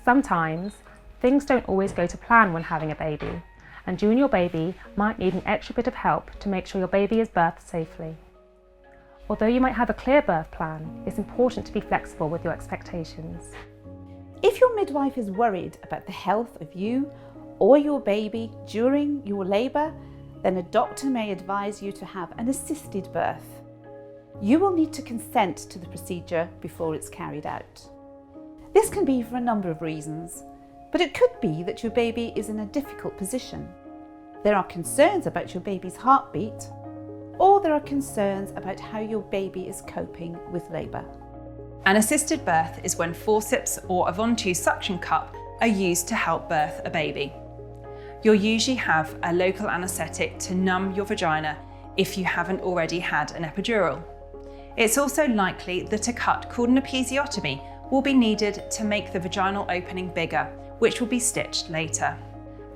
Sometimes, things don't always go to plan when having a baby, and you and your baby might need an extra bit of help to make sure your baby is birthed safely. Although you might have a clear birth plan, it's important to be flexible with your expectations. If your midwife is worried about the health of you or your baby during your labour, then a doctor may advise you to have an assisted birth. You will need to consent to the procedure before it's carried out. This can be for a number of reasons, but it could be that your baby is in a difficult position. There are concerns about your baby's heartbeat, or there are concerns about how your baby is coping with labour. An assisted birth is when forceps or a Ventoux suction cup are used to help birth a baby. You'll usually have a local anaesthetic to numb your vagina if you haven't already had an epidural. It's also likely that a cut called an episiotomy will be needed to make the vaginal opening bigger, which will be stitched later.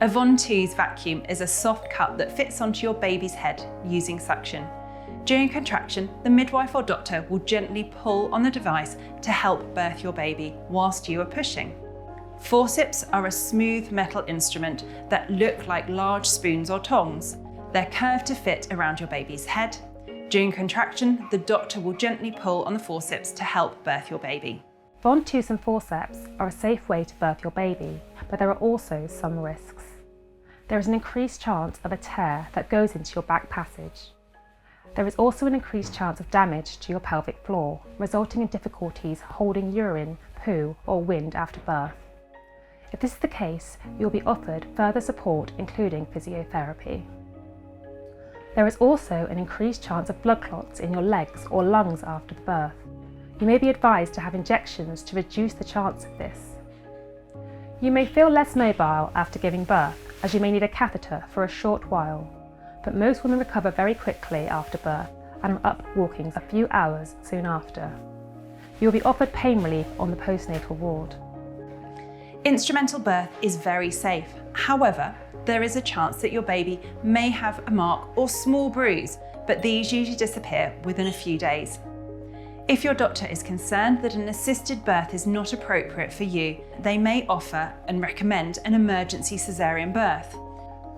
A Ventoux vacuum is a soft cup that fits onto your baby's head using suction. During contraction, the midwife or doctor will gently pull on the device to help birth your baby whilst you are pushing. Forceps are a smooth metal instrument that look like large spoons or tongs. They're curved to fit around your baby's head. During contraction, the doctor will gently pull on the forceps to help birth your baby. Ventoux and forceps are a safe way to birth your baby, but there are also some risks. There is an increased chance of a tear that goes into your back passage. There is also an increased chance of damage to your pelvic floor, resulting in difficulties holding urine, poo, or wind after birth. If this is the case, you will be offered further support, including physiotherapy. There is also an increased chance of blood clots in your legs or lungs after the birth. You may be advised to have injections to reduce the chance of this. You may feel less mobile after giving birth, as you may need a catheter for a short while, but most women recover very quickly after birth and are up walking a few hours soon after. You will be offered pain relief on the postnatal ward. Instrumental birth is very safe. However, there is a chance that your baby may have a mark or small bruise, but these usually disappear within a few days. If your doctor is concerned that an assisted birth is not appropriate for you, they may offer and recommend an emergency caesarean birth.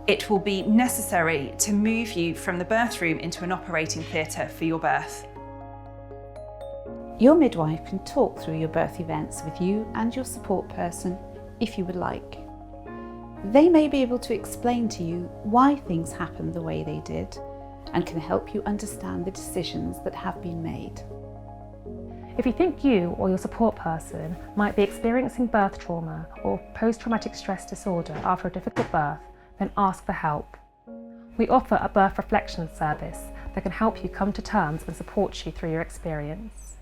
It will be necessary to move you from the birth room into an operating theatre for your birth. Your midwife can talk through your birth events with you and your support person if you would like. They may be able to explain to you why things happened the way they did and can help you understand the decisions that have been made. If you think you or your support person might be experiencing birth trauma or post-traumatic stress disorder after a difficult birth, then ask for help. We offer a birth reflection service that can help you come to terms and support you through your experience.